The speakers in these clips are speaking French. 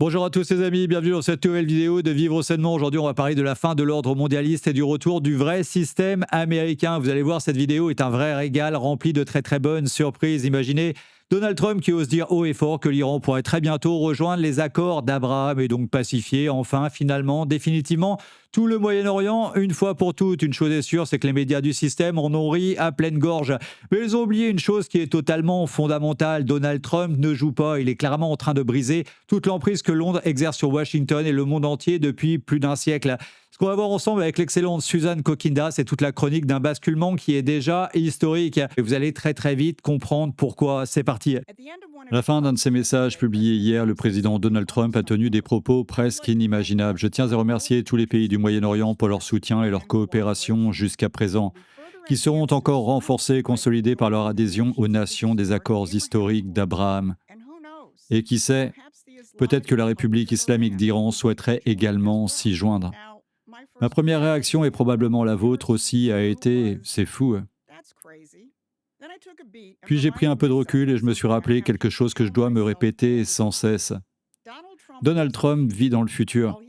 Bonjour à tous les amis, bienvenue dans cette nouvelle vidéo de Vivre sainement. Aujourd'hui, on va parler de la fin de l'ordre mondialiste et du retour du vrai système américain. Vous allez voir, cette vidéo est un vrai régal rempli de très bonnes surprises. Imaginez Donald Trump qui ose dire haut et fort que l'Iran pourrait très bientôt rejoindre les accords d'Abraham et donc pacifier enfin, finalement, définitivement, tout le Moyen-Orient une fois pour toutes. Une chose est sûre, c'est que les médias du système en ont ri à pleine gorge. Mais ils ont oublié une chose qui est totalement fondamentale. Donald Trump ne joue pas. Il est clairement en train de briser toute l'emprise que Londres exerce sur Washington et le monde entier depuis plus d'un siècle. Ce qu'on va voir ensemble avec l'excellente Suzanne Kokinda, c'est toute la chronique d'un basculement qui est déjà historique. Et vous allez très vite comprendre pourquoi. C'est parti. À la fin d'un de ses messages publiés hier, le président Donald Trump a tenu des propos presque inimaginables. Je tiens à remercier tous les pays du Moyen-Orient pour leur soutien et leur coopération jusqu'à présent, qui seront encore renforcés et consolidés par leur adhésion aux nations des accords historiques d'Abraham. Et qui sait, peut-être que la République islamique d'Iran souhaiterait également s'y joindre. Ma première réaction, et probablement la vôtre aussi, a été « c'est fou ». Puis j'ai pris un peu de recul et je me suis rappelé quelque chose que je dois me répéter sans cesse. Donald Trump vit dans le futur.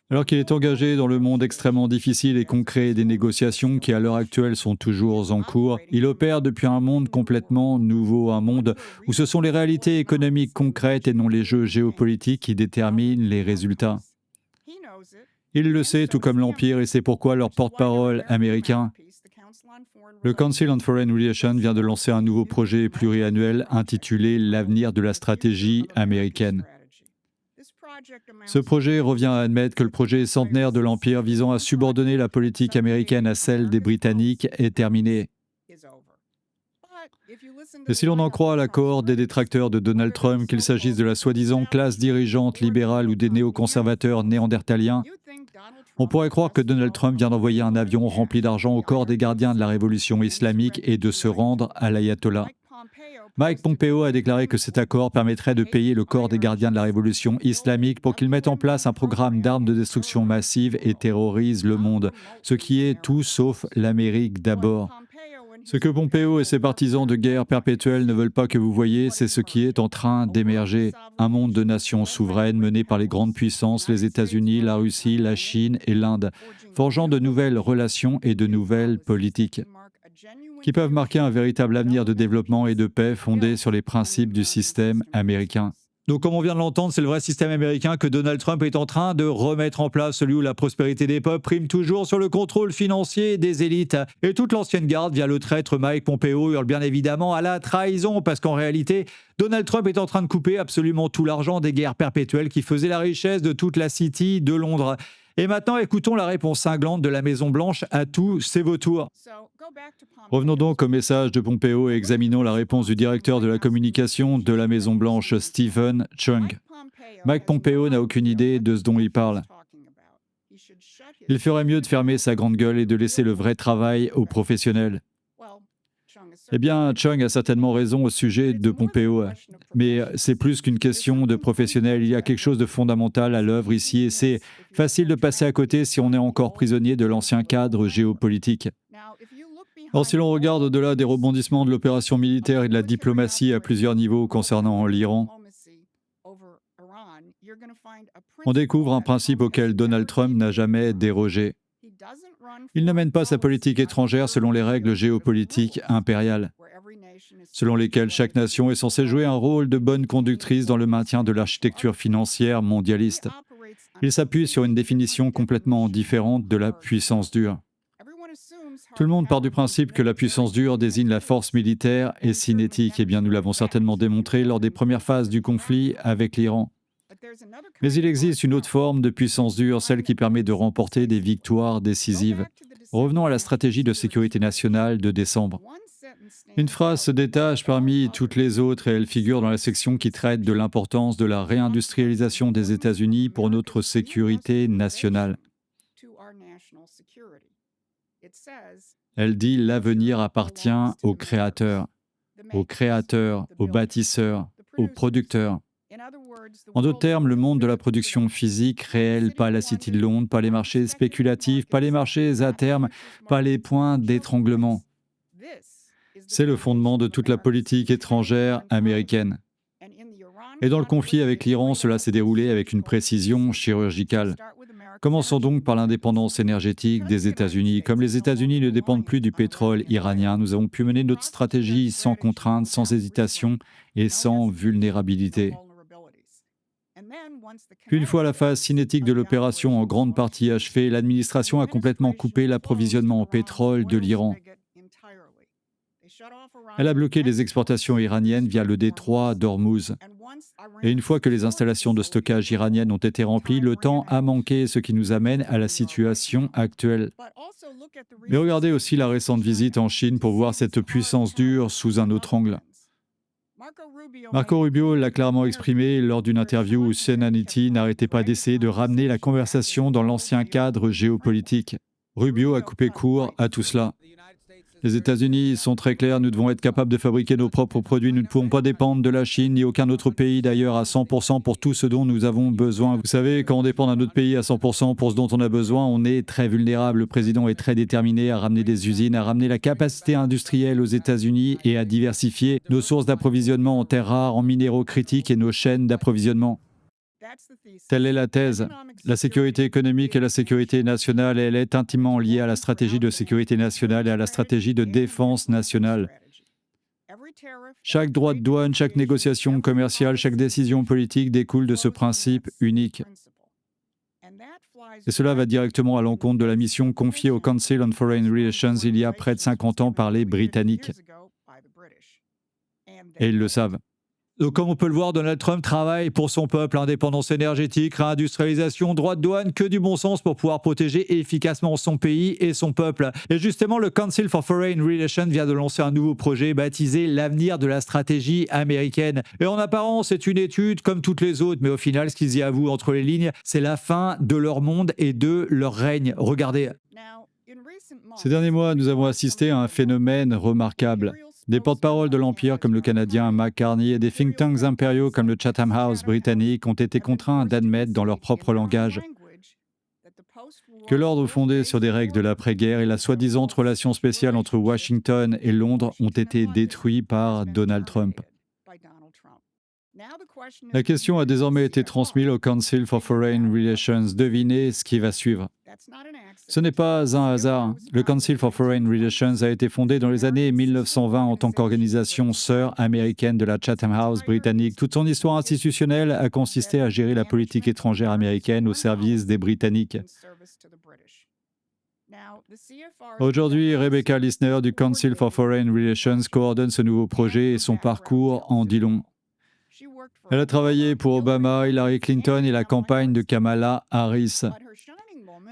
Alors qu'il est engagé dans le monde extrêmement difficile et concret des négociations qui à l'heure actuelle sont toujours en cours, il opère depuis un monde complètement nouveau, un monde où ce sont les réalités économiques concrètes et non les jeux géopolitiques qui déterminent les résultats. Il le sait, tout comme l'Empire, et c'est pourquoi leur porte-parole américain, le Council on Foreign Relations, vient de lancer un nouveau projet pluriannuel intitulé « L'avenir de la stratégie américaine ». Ce projet revient à admettre que le projet centenaire de l'Empire visant à subordonner la politique américaine à celle des Britanniques est terminé. Et si l'on en croit à l'accord des détracteurs de Donald Trump, qu'il s'agisse de la soi-disant classe dirigeante libérale ou des néoconservateurs néandertaliens, on pourrait croire que Donald Trump vient d'envoyer un avion rempli d'argent au corps des gardiens de la révolution islamique et de se rendre à l'ayatollah. Mike Pompeo a déclaré que cet accord permettrait de payer le corps des gardiens de la révolution islamique pour qu'ils mettent en place un programme d'armes de destruction massive et terrorisent le monde, ce qui est tout sauf l'Amérique d'abord. Ce que Pompeo et ses partisans de guerre perpétuelle ne veulent pas que vous voyez, c'est ce qui est en train d'émerger. Un monde de nations souveraines mené par les grandes puissances, les États-Unis, la Russie, la Chine et l'Inde, forgeant de nouvelles relations et de nouvelles politiques, qui peuvent marquer un véritable avenir de développement et de paix fondé sur les principes du système américain. Donc, comme on vient de l'entendre, c'est le vrai système américain que Donald Trump est en train de remettre en place, celui où la prospérité des peuples prime toujours sur le contrôle financier des élites. Et toute l'ancienne garde, via le traître Mike Pompeo, hurle bien évidemment à la trahison, parce qu'en réalité, Donald Trump est en train de couper absolument tout l'argent des guerres perpétuelles qui faisaient la richesse de toute la City de Londres. Et maintenant, écoutons la réponse cinglante de la Maison-Blanche à tous ces vautours. Revenons donc au message de Pompeo et examinons la réponse du directeur de la communication de la Maison-Blanche, Stephen Chung. Mike Pompeo n'a aucune idée de ce dont il parle. Il ferait mieux de fermer sa grande gueule et de laisser le vrai travail aux professionnels. Eh bien, Chung a certainement raison au sujet de Pompeo, mais c'est plus qu'une question de professionnel. Il y a quelque chose de fondamental à l'œuvre ici et c'est facile de passer à côté si on est encore prisonnier de l'ancien cadre géopolitique. Or, si l'on regarde au-delà des rebondissements de l'opération militaire et de la diplomatie à plusieurs niveaux concernant l'Iran, on découvre un principe auquel Donald Trump n'a jamais dérogé. Il ne mène pas sa politique étrangère selon les règles géopolitiques impériales, selon lesquelles chaque nation est censée jouer un rôle de bonne conductrice dans le maintien de l'architecture financière mondialiste. Il s'appuie sur une définition complètement différente de la puissance dure. Tout le monde part du principe que la puissance dure désigne la force militaire et cinétique. Eh bien, nous l'avons certainement démontré lors des premières phases du conflit avec l'Iran. Mais il existe une autre forme de puissance dure, celle qui permet de remporter des victoires décisives. Revenons à la stratégie de sécurité nationale de décembre. Une phrase se détache parmi toutes les autres et elle figure dans la section qui traite de l'importance de la réindustrialisation des États-Unis pour notre sécurité nationale. Elle dit « l'avenir appartient aux créateurs, aux bâtisseurs, aux producteurs ». En d'autres termes, le monde de la production physique réelle, pas la City de Londres, pas les marchés spéculatifs, pas les marchés à terme, pas les points d'étranglement. C'est le fondement de toute la politique étrangère américaine. Et dans le conflit avec l'Iran, cela s'est déroulé avec une précision chirurgicale. Commençons donc par l'indépendance énergétique des États-Unis. Comme les États-Unis ne dépendent plus du pétrole iranien, nous avons pu mener notre stratégie sans contrainte, sans hésitation et sans vulnérabilité. Puis une fois la phase cinétique de l'opération en grande partie achevée, l'administration a complètement coupé l'approvisionnement en pétrole de l'Iran. Elle a bloqué les exportations iraniennes via le détroit d'Ormuz. Et une fois que les installations de stockage iraniennes ont été remplies, le temps a manqué, ce qui nous amène à la situation actuelle. Mais regardez aussi la récente visite en Chine pour voir cette puissance dure sous un autre angle. Marco Rubio l'a clairement exprimé lors d'une interview où CNN n'arrêtait pas d'essayer de ramener la conversation dans l'ancien cadre géopolitique. Rubio a coupé court à tout cela. Les États-Unis sont très clairs, nous devons être capables de fabriquer nos propres produits, nous ne pouvons pas dépendre de la Chine ni aucun autre pays d'ailleurs à 100% pour tout ce dont nous avons besoin. Vous savez, quand on dépend d'un autre pays à 100% pour ce dont on a besoin, on est très vulnérable. Le président est très déterminé à ramener des usines, à ramener la capacité industrielle aux États-Unis et à diversifier nos sources d'approvisionnement en terres rares, en minéraux critiques et nos chaînes d'approvisionnement. Telle est la thèse. La sécurité économique et la sécurité nationale, elle est intimement liée à la stratégie de sécurité nationale et à la stratégie de défense nationale. Chaque droit de douane, chaque négociation commerciale, chaque décision politique découle de ce principe unique. Et cela va directement à l'encontre de la mission confiée au Council on Foreign Relations il y a près de 50 ans par les Britanniques. Et ils le savent. Donc, comme on peut le voir, Donald Trump travaille pour son peuple, indépendance énergétique, réindustrialisation, droit de douane, que du bon sens pour pouvoir protéger efficacement son pays et son peuple. Et justement, le Council for Foreign Relations vient de lancer un nouveau projet baptisé l'avenir de la stratégie américaine. Et en apparence, c'est une étude comme toutes les autres, mais au final, ce qu'ils y avouent entre les lignes, c'est la fin de leur monde et de leur règne. Regardez. Ces derniers mois, nous avons assisté à un phénomène remarquable. Des porte-paroles de l'Empire comme le Canadien McCartney et des think tanks impériaux comme le Chatham House britannique ont été contraints d'admettre dans leur propre langage que l'ordre fondé sur des règles de l'après-guerre et la soi-disant relation spéciale entre Washington et Londres ont été détruits par Donald Trump. La question a désormais été transmise au Council for Foreign Relations. Devinez ce qui va suivre. Ce n'est pas un hasard. Le Council for Foreign Relations a été fondé dans les années 1920 en tant qu'organisation sœur américaine de la Chatham House britannique. Toute son histoire institutionnelle a consisté à gérer la politique étrangère américaine au service des Britanniques. Aujourd'hui, Rebecca Lissner du Council for Foreign Relations coordonne ce nouveau projet et son parcours en dit long. Elle a travaillé pour Obama, Hillary Clinton et la campagne de Kamala Harris.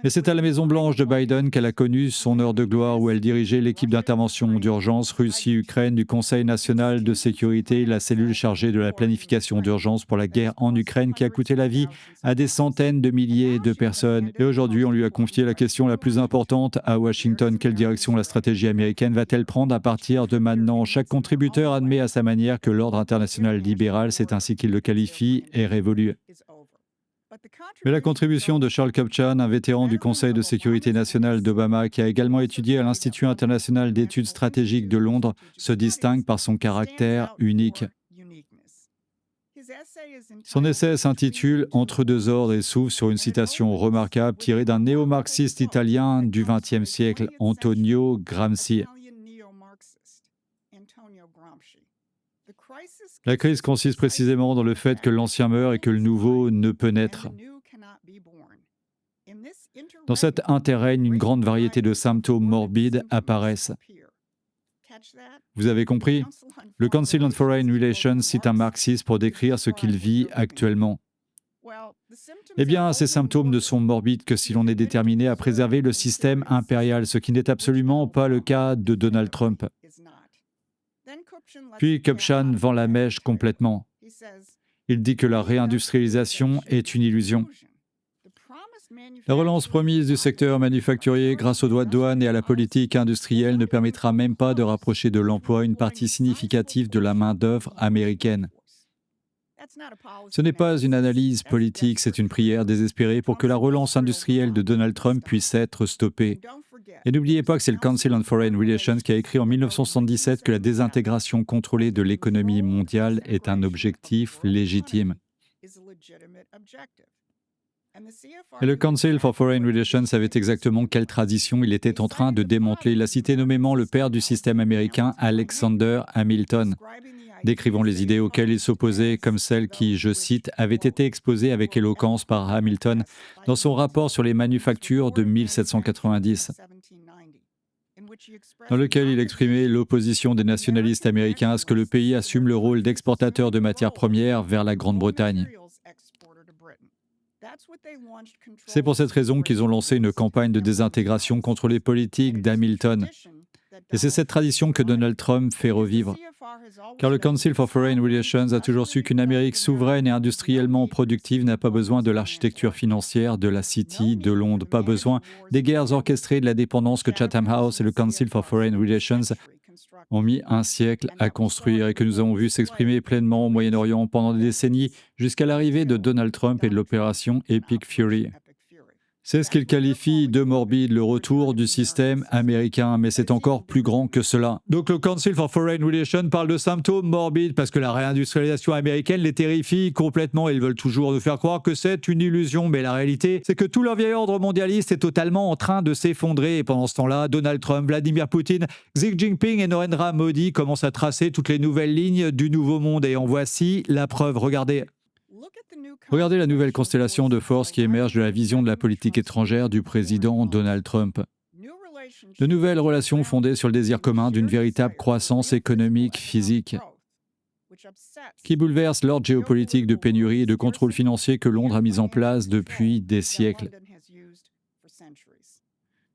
Et c'est à la Maison-Blanche de Biden qu'elle a connu son heure de gloire où elle dirigeait l'équipe d'intervention d'urgence Russie-Ukraine du Conseil national de sécurité, la cellule chargée de la planification d'urgence pour la guerre en Ukraine qui a coûté la vie à des centaines de milliers de personnes. Et aujourd'hui, on lui a confié la question la plus importante à Washington. Quelle direction la stratégie américaine va-t-elle prendre à partir de maintenant? Chaque contributeur admet à sa manière que l'ordre international libéral, c'est ainsi qu'il le qualifie, est révolu. Mais la contribution de Charles Kupchan, un vétéran du Conseil de sécurité nationale d'Obama qui a également étudié à l'Institut international d'études stratégiques de Londres, se distingue par son caractère unique. Son essai s'intitule « Entre deux ordres » et s'ouvre sur une citation remarquable tirée d'un néo-marxiste italien du XXe siècle, Antonio Gramsci. La crise consiste précisément dans le fait que l'ancien meurt et que le nouveau ne peut naître. Dans cet interrègne, une grande variété de symptômes morbides apparaissent. Vous avez compris? Le Council on Foreign Relations cite un marxiste pour décrire ce qu'il vit actuellement. Eh bien, ces symptômes ne sont morbides que si l'on est déterminé à préserver le système impérial, ce qui n'est absolument pas le cas de Donald Trump. Puis Kupchan vend la mèche complètement. Il dit que la réindustrialisation est une illusion. La relance promise du secteur manufacturier grâce aux droits de douane et à la politique industrielle ne permettra même pas de rapprocher de l'emploi une partie significative de la main-d'œuvre américaine. Ce n'est pas une analyse politique, c'est une prière désespérée pour que la relance industrielle de Donald Trump puisse être stoppée. Et n'oubliez pas que c'est le Council on Foreign Relations qui a écrit en 1977 que la désintégration contrôlée de l'économie mondiale est un objectif légitime. Et le Council for Foreign Relations savait exactement quelle tradition il était en train de démanteler. Il a cité nommément le père du système américain, Alexander Hamilton, décrivant les idées auxquelles il s'opposait comme celles qui, je cite, avaient été exposées avec éloquence par Hamilton dans son rapport sur les manufactures de 1790, dans lequel il exprimait l'opposition des nationalistes américains à ce que le pays assume le rôle d'exportateur de matières premières vers la Grande-Bretagne. C'est pour cette raison qu'ils ont lancé une campagne de désintégration contre les politiques d'Hamilton. Et c'est cette tradition que Donald Trump fait revivre. Car le Council for Foreign Relations a toujours su qu'une Amérique souveraine et industriellement productive n'a pas besoin de l'architecture financière de la City, de Londres, pas besoin des guerres orchestrées de la dépendance que Chatham House et le Council for Foreign Relations ont mis un siècle à construire et que nous avons vu s'exprimer pleinement au Moyen-Orient pendant des décennies jusqu'à l'arrivée de Donald Trump et de l'opération Epic Fury. C'est ce qu'il qualifie de morbide, le retour du système américain, mais c'est encore plus grand que cela. Donc le Council for Foreign Relations parle de symptômes morbides parce que la réindustrialisation américaine les terrifie complètement. Ils veulent toujours nous faire croire que c'est une illusion, mais la réalité, c'est que tout leur vieil ordre mondialiste est totalement en train de s'effondrer. Et pendant ce temps-là, Donald Trump, Vladimir Poutine, Xi Jinping et Narendra Modi commencent à tracer toutes les nouvelles lignes du nouveau monde. Et en voici la preuve. Regardez la nouvelle constellation de forces qui émerge de la vision de la politique étrangère du président Donald Trump. De nouvelles relations fondées sur le désir commun d'une véritable croissance économique physique, qui bouleverse l'ordre géopolitique de pénurie et de contrôle financier que Londres a mis en place depuis des siècles.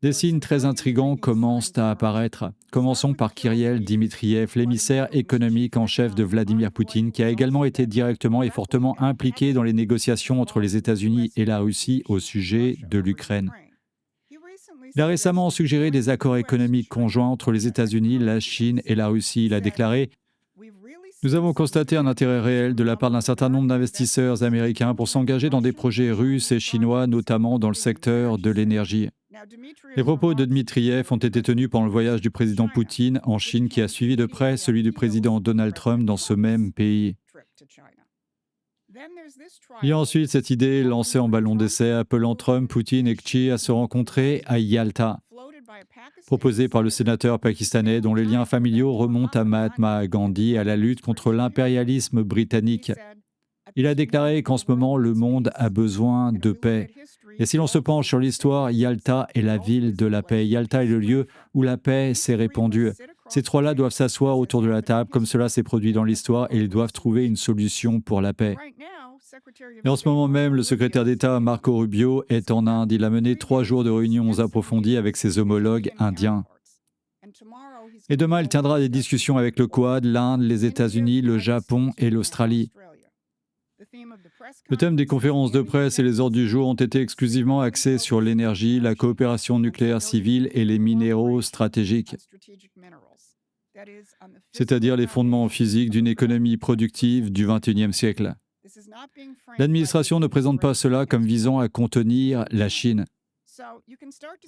Des signes très intrigants commencent à apparaître. Commençons par Kirill Dmitriev, l'émissaire économique en chef de Vladimir Poutine, qui a également été directement et fortement impliqué dans les négociations entre les États-Unis et la Russie au sujet de l'Ukraine. Il a récemment suggéré des accords économiques conjoints entre les États-Unis, la Chine et la Russie. Il a déclaré « Nous avons constaté un intérêt réel de la part d'un certain nombre d'investisseurs américains pour s'engager dans des projets russes et chinois, notamment dans le secteur de l'énergie. » Les propos de Dmitriev ont été tenus pendant le voyage du président Poutine en Chine qui a suivi de près celui du président Donald Trump dans ce même pays. Il y a ensuite cette idée lancée en ballon d'essai appelant Trump, Poutine et Xi à se rencontrer à Yalta, proposée par le sénateur pakistanais dont les liens familiaux remontent à Mahatma Gandhi et à la lutte contre l'impérialisme britannique. Il a déclaré qu'en ce moment, le monde a besoin de paix. Et si l'on se penche sur l'histoire, Yalta est la ville de la paix. Yalta est le lieu où la paix s'est répandue. Ces trois-là doivent s'asseoir autour de la table, comme cela s'est produit dans l'histoire, et ils doivent trouver une solution pour la paix. Et en ce moment même, le secrétaire d'État Marco Rubio est en Inde. Il a mené 3 jours de réunions approfondies avec ses homologues indiens. Et demain, il tiendra des discussions avec le Quad, l'Inde, les États-Unis, le Japon et l'Australie. Le thème des conférences de presse et les ordres du jour ont été exclusivement axés sur l'énergie, la coopération nucléaire civile et les minéraux stratégiques, c'est-à-dire les fondements physiques d'une économie productive du XXIe siècle. L'administration ne présente pas cela comme visant à contenir la Chine.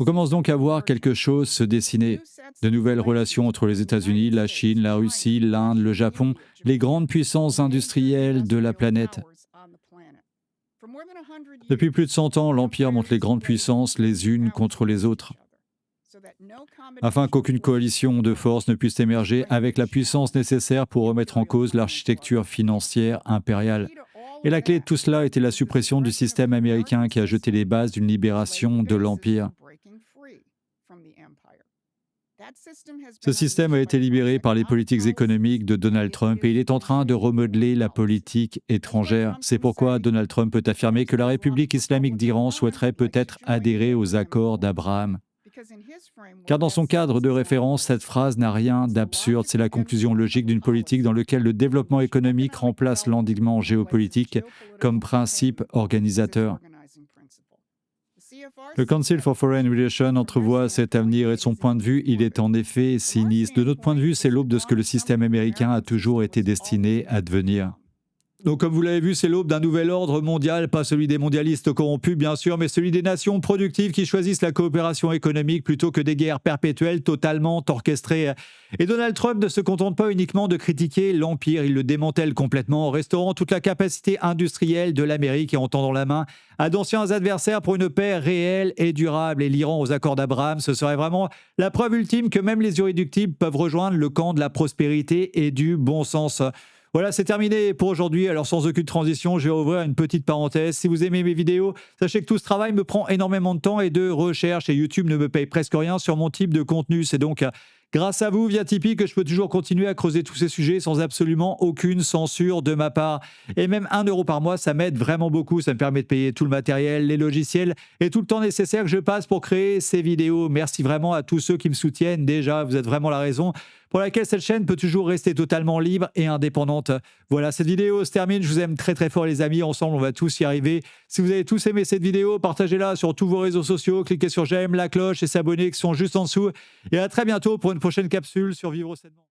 On commence donc à voir quelque chose se dessiner. De nouvelles relations entre les États-Unis, la Chine, la Russie, l'Inde, le Japon, les grandes puissances industrielles de la planète. Depuis plus de 100 ans, l'Empire monte les grandes puissances les unes contre les autres, afin qu'aucune coalition de forces ne puisse émerger avec la puissance nécessaire pour remettre en cause l'architecture financière impériale. Et la clé de tout cela était la suppression du système américain qui a jeté les bases d'une libération de l'Empire. Ce système a été libéré par les politiques économiques de Donald Trump et il est en train de remodeler la politique étrangère. C'est pourquoi Donald Trump peut affirmer que la République islamique d'Iran souhaiterait peut-être adhérer aux accords d'Abraham. Car dans son cadre de référence, cette phrase n'a rien d'absurde. C'est la conclusion logique d'une politique dans laquelle le développement économique remplace l'endiguement géopolitique comme principe organisateur. Le Council for Foreign Relations entrevoit cet avenir et de son point de vue, il est en effet sinistre. De notre point de vue, c'est l'aube de ce que le système américain a toujours été destiné à devenir. Donc comme vous l'avez vu, c'est l'aube d'un nouvel ordre mondial, pas celui des mondialistes corrompus bien sûr, mais celui des nations productives qui choisissent la coopération économique plutôt que des guerres perpétuelles totalement orchestrées. Et Donald Trump ne se contente pas uniquement de critiquer l'Empire, il le démantèle complètement en restaurant toute la capacité industrielle de l'Amérique et en tendant la main à d'anciens adversaires pour une paix réelle et durable. Et l'Iran aux accords d'Abraham, ce serait vraiment la preuve ultime que même les irréductibles peuvent rejoindre le camp de la prospérité et du bon sens. Voilà, c'est terminé pour aujourd'hui. Alors, sans aucune transition, je vais ouvrir une petite parenthèse. Si vous aimez mes vidéos, sachez que tout ce travail me prend énormément de temps et de recherche et YouTube ne me paye presque rien sur mon type de contenu. C'est donc grâce à vous, via Tipeee, que je peux toujours continuer à creuser tous ces sujets sans absolument aucune censure de ma part. Et même 1 € par mois, ça m'aide vraiment beaucoup. Ça me permet de payer tout le matériel, les logiciels et tout le temps nécessaire que je passe pour créer ces vidéos. Merci vraiment à tous ceux qui me soutiennent déjà. Vous êtes vraiment la raison pour laquelle cette chaîne peut toujours rester totalement libre et indépendante. Voilà, cette vidéo se termine. Je vous aime très très fort les amis. Ensemble, on va tous y arriver. Si vous avez tous aimé cette vidéo, partagez-la sur tous vos réseaux sociaux. Cliquez sur j'aime, la cloche et s'abonner qui sont juste en dessous. Et à très bientôt pour une prochaine capsule sur Vivre Sainement.